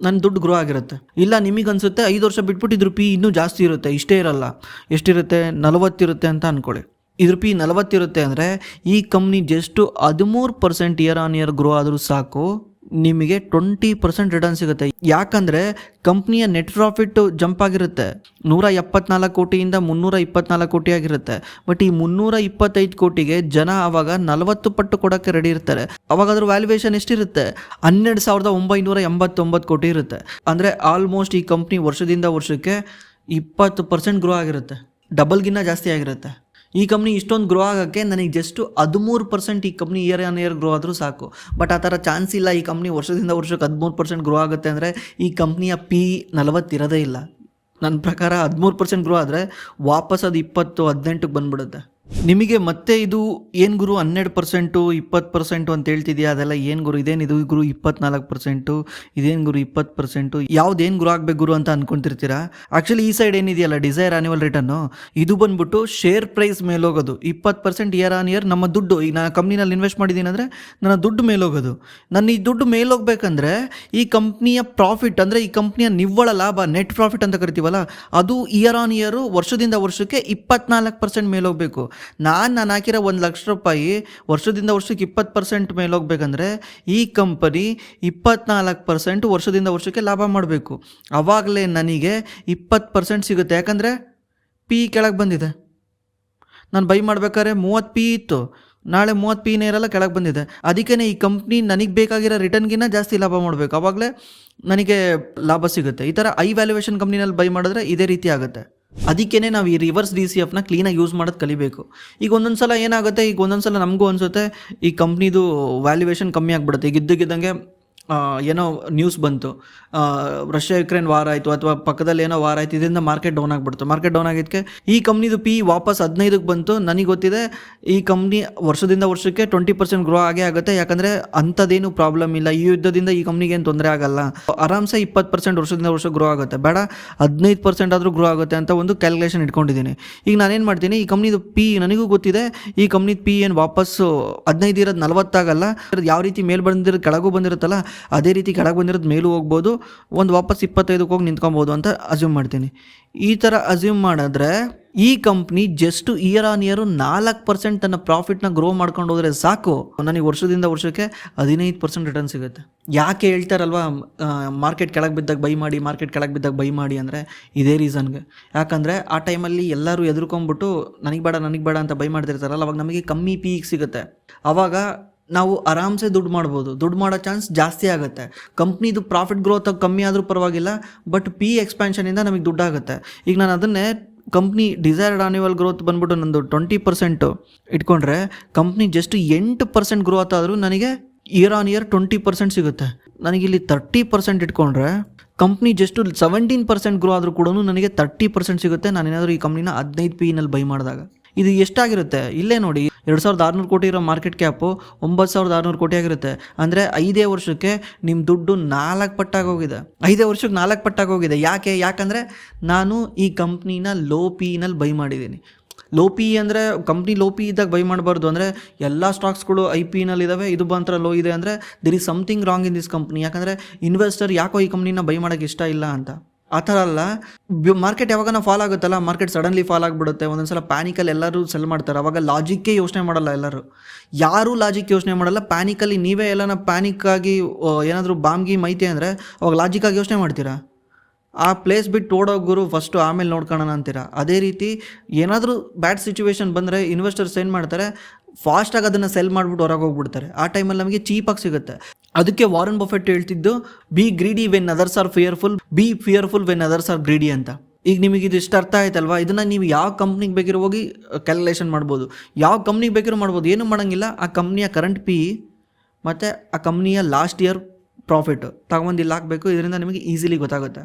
ನನ್ನ ದುಡ್ಡು ಗ್ರೋ ಆಗಿರುತ್ತೆ. ಇಲ್ಲ ನಿಮಗೆ ಅನಿಸುತ್ತೆ 5 ವರ್ಷ ಬಿಟ್ಬಿಟ್ಟು ಇದ್ರ ಪಿ ಇನ್ನೂ ಜಾಸ್ತಿ ಇರುತ್ತೆ, ಇಷ್ಟೇ ಇರಲ್ಲ, ಎಷ್ಟಿರುತ್ತೆ 40 ಇರುತ್ತೆ ಅಂತ ಅಂದ್ಕೊಳ್ಳಿ. ಇದ್ರ ಪಿ 40 ಇರುತ್ತೆ ಅಂದರೆ ಈ company just 13% year on year grow ಆದರೂ ಸಾಕು, ನಿಮಗೆ 20% ರಿಟರ್ನ್ ಸಿಗುತ್ತೆ. ಯಾಕಂದರೆ ಕಂಪ್ನಿಯ ನೆಟ್ ಪ್ರಾಫಿಟ್ ಜಂಪ್ ಆಗಿರುತ್ತೆ, 174 ಕೋಟಿಯಿಂದ 324 ಕೋಟಿ ಆಗಿರುತ್ತೆ. ಬಟ್ ಈ 325 ಕೋಟಿಗೆ ಜನ ಆವಾಗ 40 ಪಟ್ಟು ಕೊಡೋಕ್ಕೆ ರೆಡಿ ಇರ್ತಾರೆ. ಅವಾಗ ಅದ್ರ ವ್ಯಾಲ್ಯೂಯೇಷನ್ ಎಷ್ಟಿರುತ್ತೆ? 12,989 ಕೋಟಿ ಇರುತ್ತೆ. ಅಂದರೆ ಆಲ್ಮೋಸ್ಟ್ ಈ ಕಂಪ್ನಿ ವರ್ಷದಿಂದ ವರ್ಷಕ್ಕೆ 20% ಗ್ರೋ ಆಗಿರುತ್ತೆ, ಡಬಲ್ಗಿನ್ನ ಜಾಸ್ತಿ ಆಗಿರುತ್ತೆ. ಈ ಕಂಪ್ನಿ ಇಷ್ಟೊಂದು ಗ್ರೋ ಆಗೋಕ್ಕೆ ನನಗೆ ಜಸ್ಟ್ 13% ಈ company year on year grow ಆದರೂ ಸಾಕು. ಬಟ್ ಆ ಥರ ಚಾನ್ಸ್ ಇಲ್ಲ. ಈ ಕಂಪ್ನಿ ವರ್ಷದಿಂದ ವರ್ಷಕ್ಕೆ 13% ಗ್ರೋ ಆಗುತ್ತೆ ಅಂದರೆ ಈ ಕಂಪ್ನಿಯ ಪಿ 40 ಇರೋದೇ ಇಲ್ಲ. ನನ್ನ ಪ್ರಕಾರ 13% ಗ್ರೋ ಆದರೆ ವಾಪಸ್ ಅದು 18ಕ್ಕೆ ಬಂದುಬಿಡುತ್ತೆ. ನಿಮಗೆ ಮತ್ತೆ ಇದು ಏನು ಗುರು 12% 20% ಅಂತ ಹೇಳ್ತಿದ್ಯಾ, ಅದೆಲ್ಲ ಏನು ಗುರು, ಇದೇನಿದು ಗುರು 24%, ಇದೇನು ಗುರು 20%, ಯಾವುದೇನು ಗುರು ಆಗಬೇಕು ಗುರು ಅಂತ ಅಂದ್ಕೊತಿರ್ತೀರಾ. ಆ್ಯಕ್ಚುಲಿ ಈ ಸೈಡ್ ಏನಿದೆಯಲ್ಲ ಡಿಸೈರ್ ಆನ್ಯುವಲ್ ರಿಟರ್ನು, ಇದು ಬಂದ್ಬಿಟ್ಟು ಶೇರ್ ಪ್ರೈಸ್ ಮೇಲೋಗೋದು. 20% ಇಯರ್ ಆನ್ ಇಯರ್ ನಮ್ಮ ದುಡ್ಡು, ಈಗ ನಾನು ಕಂಪ್ನಿನಲ್ಲಿ ಇನ್ವೆಸ್ಟ್ ಮಾಡಿದ್ದೀನಿ ಅಂದರೆ ನನ್ನ ದುಡ್ಡು ಮೇಲೋಗೋದು. ನನ್ನ ಈ ದುಡ್ಡು ಮೇಲೋಗ್ಬೇಕಂದ್ರೆ ಈ ಕಂಪ್ನಿಯ ಪ್ರಾಫಿಟ್ ಅಂದರೆ ಈ ಕಂಪ್ನಿಯ ನಿವ್ವಳ ಲಾಭ, ನೆಟ್ ಪ್ರಾಫಿಟ್ ಅಂತ ಕರಿತೀವಲ್ಲ, ಅದು ಇಯರ್ ಆನ್ ಇಯರು ವರ್ಷದಿಂದ ವರ್ಷಕ್ಕೆ 24% ಮೇಲೋಗಬೇಕು. ನಾನು ಹಾಕಿರೋ 1 ಲಕ್ಷ ರೂಪಾಯಿ ವರ್ಷದಿಂದ ವರ್ಷಕ್ಕೆ 20% ಮೇಲೆ ಹೋಗ್ಬೇಕಂದ್ರೆ ಈ ಕಂಪನಿ 24% ವರ್ಷದಿಂದ ವರ್ಷಕ್ಕೆ ಲಾಭ ಮಾಡಬೇಕು. ಆವಾಗಲೇ ನನಗೆ 20% ಸಿಗುತ್ತೆ. ಯಾಕಂದರೆ ಪಿ ಕೆಳಗೆ ಬಂದಿದೆ. ನಾನು ಬೈ ಮಾಡ್ಬೇಕಾದ್ರೆ 30 ಪಿ ಇತ್ತು, ನಾಳೆ 30 ಪಿನೇ ಇರಲ್ಲ, ಕೆಳಗೆ ಬಂದಿದೆ. ಅದಕ್ಕೇ ಈ ಕಂಪ್ನಿ ನನಗೆ ಬೇಕಾಗಿರೋ ರಿಟರ್ನ್ಗಿನ್ನ ಜಾಸ್ತಿ ಲಾಭ ಮಾಡಬೇಕು, ಆವಾಗಲೇ ನನಗೆ ಲಾಭ ಸಿಗುತ್ತೆ. ಈ ಥರ ಐ ವ್ಯಾಲ್ಯೂಯೇಷನ್ ಕಂಪ್ನಿನಲ್ಲಿ ಬೈ ಮಾಡಿದ್ರೆ ಇದೇ ರೀತಿ ಆಗುತ್ತೆ. ಅದಕ್ಕೇ ನಾವು ಈ ರಿವರ್ಸ್ DCFನ ಕ್ಲೀನಾಗಿ ಯೂಸ್ ಮಾಡೋದು ಕಲಿಬೇಕು. ಈಗ ಒಂದೊಂದು ಸಲ ಏನಾಗುತ್ತೆ, ಈಗ ಒಂದೊಂದು ಸಲ ನಮಗೂ ಅನಿಸುತ್ತೆ ಈ ಕಂಪ್ನಿದು ವ್ಯಾಲ್ಯೂಯೇಷನ್ ಕಮ್ಮಿ ಆಗಿಬಿಡುತ್ತೆ. ಈಗ ಇದ್ದಕ್ಕಿದ್ದಂಗೆ ಏನೋ ನ್ಯೂಸ್ ಬಂತು, ರಷ್ಯಾ ಯುಕ್ರೇನ್ ವಾರ ಆಯಿತು ಅಥವಾ ಪಕ್ಕದಲ್ಲಿ ಏನೋ ವಾರ ಆಯಿತು, ಇದರಿಂದ ಮಾರ್ಕೆಟ್ ಡೌನ್ ಆಗಿಬಿಡ್ತು. ಮಾರ್ಕೆಟ್ ಡೌನ್ ಆಗಿದ್ದಕ್ಕೆ ಈ ಕಂಪ್ನಿದು ಪಿ ವಾಪಸ್ 15ಕ್ಕೆ ಬಂತು. ನನಗೆ ಗೊತ್ತಿದೆ ಈ ಕಂಪ್ನಿ ವರ್ಷದಿಂದ ವರ್ಷಕ್ಕೆ 20% ಗ್ರೋ ಆಗೇ ಆಗುತ್ತೆ. ಯಾಕಂದರೆ ಅಂಥದ್ದೇನು ಪ್ರಾಬ್ಲಮ್ ಇಲ್ಲ, ಈ ಯುದ್ಧದಿಂದ ಈ ಕಂಪ್ನಿಗೆ ಏನು ತೊಂದರೆ ಆಗಲ್ಲ, ಆರಾಮ್ಸೆ 20% ವರ್ಷದಿಂದ ವರ್ಷ ಗ್ರೋ ಆಗುತ್ತೆ, ಬೇಡ 15% ಆದರೂ ಗ್ರೋ ಆಗುತ್ತೆ ಅಂತ ಒಂದು ಕ್ಯಾಲ್ಕುಲೇಷನ್ ಇಟ್ಕೊಂಡಿದ್ದೀನಿ. ಈಗ ನಾನೇನು ಮಾಡ್ತೀನಿ, ಈ ಕಂಪ್ನಿದು ಪಿ ನನಗೂ ಗೊತ್ತಿದೆ, ಈ ಕಂಪ್ನಿದು ಪಿ ಏನು ವಾಪಸ್ಸು 15 ಇರೋದು 40 ಆಗಲ್ಲ, ಯಾವ ರೀತಿ ಮೇಲ್ ಬಂದಿರೋದು ಕೆಳಗೂ ಬಂದಿರುತ್ತಲ್ಲ ಅದೇ ರೀತಿ ಕೆಳಗೆ ಬಂದಿರೋದು ಮೇಲೂ ಹೋಗ್ಬೋದು, ಒಂದು ವಾಪಸ್ 25ಕ್ಕೆ ಹೋಗಿ ನಿಂತ್ಕೊಬೋದು ಅಂತ ಅಸ್ಯೂಮ್ ಮಾಡ್ತೀನಿ. ಈ ಥರ ಅಸ್ಯೂಮ್ ಮಾಡಿದ್ರೆ ಈ company just year on year 4% ತನ್ನ ಪ್ರಾಫಿಟ್ನ ಗ್ರೋ ಮಾಡ್ಕೊಂಡು ಹೋದರೆ ಸಾಕು, ನನಗೆ ವರ್ಷದಿಂದ ವರ್ಷಕ್ಕೆ 15% ರಿಟರ್ನ್ ಸಿಗುತ್ತೆ. ಯಾಕೆ ಹೇಳ್ತಾರಲ್ವ ಮಾರ್ಕೆಟ್ ಕೆಳಗೆ ಬಿದ್ದಾಗ ಬೈ ಮಾಡಿ, ಮಾರ್ಕೆಟ್ ಕೆಳಗೆ ಬಿದ್ದಾಗ ಬೈ ಮಾಡಿ ಅಂದರೆ ಇದೇ ರೀಸನ್ಗೆ. ಯಾಕಂದರೆ ಆ ಟೈಮಲ್ಲಿ ಎಲ್ಲರೂ ಎದುರ್ಕೊಂಡ್ಬಿಟ್ಟು ನನಗೆ ಬೇಡ ಅಂತ ಬೈ ಮಾಡ್ತಿರ್ತಾರಲ್ಲ, ಅವಾಗ ನಮಗೆ ಕಮ್ಮಿ ಪೀಕ್ ಸಿಗುತ್ತೆ. ಆವಾಗ ನಾವು ಆರಾಮ್ಸೆ ದುಡ್ಡು ಮಾಡ್ಬೋದು, ದುಡ್ಡು ಮಾಡೋ ಚಾನ್ಸ್ ಜಾಸ್ತಿ ಆಗುತ್ತೆ. ಕಂಪ್ನಿದು ಪ್ರಾಫಿಟ್ ಗ್ರೋತ್ ಕಮ್ಮಿ ಆದರೂ ಪರವಾಗಿಲ್ಲ, ಬಟ್ ಪಿ ಎಕ್ಸ್ಪ್ಯಾನ್ಷನಿಂದ ನಮಗೆ ದುಡ್ಡಾಗುತ್ತೆ. ಈಗ ನಾನು ಅದನ್ನೇ ಕಂಪ್ನಿ ಡಿಸೈರ್ಡ್ ಆನ್ಯುವಲ್ ಗ್ರೋತ್ ಬಂದ್ಬಿಟ್ಟು ನಂದು 20% ಇಟ್ಕೊಂಡ್ರೆ ಕಂಪ್ನಿ ಜಸ್ಟ್ 8% ಗ್ರೋತ್ ಆದರೂ ನನಗೆ ಇಯರ್ ಆನ್ ಇಯರ್ 20% ಸಿಗುತ್ತೆ. ನನಗಿಲ್ಲಿ 30% ಇಟ್ಕೊಂಡ್ರೆ ಕಂಪ್ನಿ ಜಸ್ಟ್ 17% ಗ್ರೋ ಆದರೂ ಕೂಡ ನನಗೆ 30% ಸಿಗುತ್ತೆ. ನಾನೇನಾದರೂ ಈ ಕಂಪ್ನಿನ 15 PE ಬೈ ಮಾಡಿದಾಗ. ಇದು ಎಷ್ಟಾಗಿರುತ್ತೆ ಇಲ್ಲೇ ನೋಡಿ, 2600 ಕೋಟಿ ಇರೋ ಮಾರ್ಕೆಟ್ ಕ್ಯಾಪು 9600 ಕೋಟಿ ಆಗಿರುತ್ತೆ. ಅಂದರೆ 5 ವರ್ಷಕ್ಕೆ ನಿಮ್ಮ ದುಡ್ಡು 4 ಪಟ್ಟಾಗೋಗಿದೆ. 5 ವರ್ಷಕ್ಕೆ 4 ಪಟ್ಟಾಗೋಗಿದೆ. ಯಾಕಂದರೆ ನಾನು ಈ ಕಂಪ್ನಿನ ಲೋ PE ಬೈ ಮಾಡಿದ್ದೀನಿ. ಲೋ PE ಅಂದರೆ ಕಂಪ್ನಿ ಲೋ PE ಇದ್ದಾಗ ಬೈ ಮಾಡಬಾರ್ದು. ಅಂದರೆ ಎಲ್ಲ ಸ್ಟಾಕ್ಸ್ಗಳು IP ಇದ್ದಾವೆ, ಇದು ಬಂತರ ಲೋ ಇದೆ ಅಂದರೆ there is something wrong in this company. ಯಾಕಂದರೆ ಇನ್ವೆಸ್ಟರ್ ಯಾಕೋ ಈ ಕಂಪ್ನಿನ ಬೈ ಮಾಡೋಕ್ಕೆ ಇಷ್ಟ ಇಲ್ಲ ಅಂತ. ಆ ಥರ ಅಲ್ಲ, ಮಾರ್ಕೆಟ್ ಯಾವಾಗ ಫಾಲ್ ಆಗುತ್ತಲ್ಲ, ಮಾರ್ಕೆಟ್ ಸಡನ್ಲಿ ಫಾಲ್ ಆಗಿಬಿಡುತ್ತೆ. ಒಂದೊಂದ್ಸಲ ಪ್ಯಾನಿಕಲ್ಲಿ ಎಲ್ಲರೂ ಸೆಲ್ ಮಾಡ್ತಾರೆ. ಅವಾಗ ಲಾಜಿಕ್ಕೇ ಯೋಚನೆ ಮಾಡಲ್ಲ ಎಲ್ಲರೂ, ಯಾರೂ ಲಾಜಿಕ್ ಯೋಚನೆ ಮಾಡಲ್ಲ. ಪ್ಯಾನಿಕಲ್ಲಿ ನೀವೇ ಎಲ್ಲನ ಪ್ಯಾನಿಕ್ಕಾಗಿ ಏನಾದರೂ ಬಾಂಬ್ಗಿ ಮೈತೆ ಅಂದರೆ ಅವಾಗ ಲಾಜಿಕ್ಕಾಗಿ ಯೋಚನೆ ಮಾಡ್ತೀರಾ. ಆ ಪ್ಲೇಸ್ ಬಿಟ್ಟು ಓಡೋಗೋರು ಫಸ್ಟು, ಆಮೇಲೆ ನೋಡ್ಕೊಳ್ಳೋಣ ಅಂತೀರ. ಅದೇ ರೀತಿ ಏನಾದರೂ ಬ್ಯಾಡ್ ಸಿಚುವೇಶನ್ ಬಂದರೆ ಇನ್ವೆಸ್ಟರ್ಸ್ ಏನು ಮಾಡ್ತಾರೆ, ಫಾಸ್ಟಾಗಿ ಅದನ್ನು ಸೆಲ್ ಮಾಡಿಬಿಟ್ಟು ಹೊರಗೆ ಹೋಗ್ಬಿಡ್ತಾರೆ. ಆ ಟೈಮಲ್ಲಿ ನಮಗೆ ಚೀಪಾಗಿ ಸಿಗುತ್ತೆ. ಅದಕ್ಕೆ ವಾರನ್ ಬಫೆಟ್ ಹೇಳ್ತಿದ್ದು, be greedy when others are fearful, be fearful when others are greedy ಅಂತ. ಈಗ ನಿಮಗೆ ಇದು ಇಷ್ಟು ಅರ್ಥ ಆಯ್ತಲ್ವಾ? ಇದನ್ನು ನೀವು ಯಾವ ಕಂಪ್ನಿಗೆ ಬೇಕಿರೋ ಹೋಗಿ ಕ್ಯಾಲ್ಕುಲೇಷನ್ ಮಾಡ್ಬೋದು, ಯಾವ ಕಂಪ್ನಿಗೆ ಬೇಕಿರೋ ಮಾಡ್ಬೋದು. ಏನೂ ಮಾಡೋಂಗಿಲ್ಲ. ಆ ಕಂಪ್ನಿಯ ಕರೆಂಟ್ PE ಮತ್ತು ಆ ಕಂಪ್ನಿಯ ಲಾಸ್ಟ್ ಇಯರ್ ಪ್ರಾಫಿಟ್ ತಗೊಂಡು ಇಲ್ಲಿ ಹಾಕಬೇಕು. ಇದರಿಂದ ನಿಮಗೆ ಈಸಿಲಿ ಗೊತ್ತಾಗುತ್ತೆ.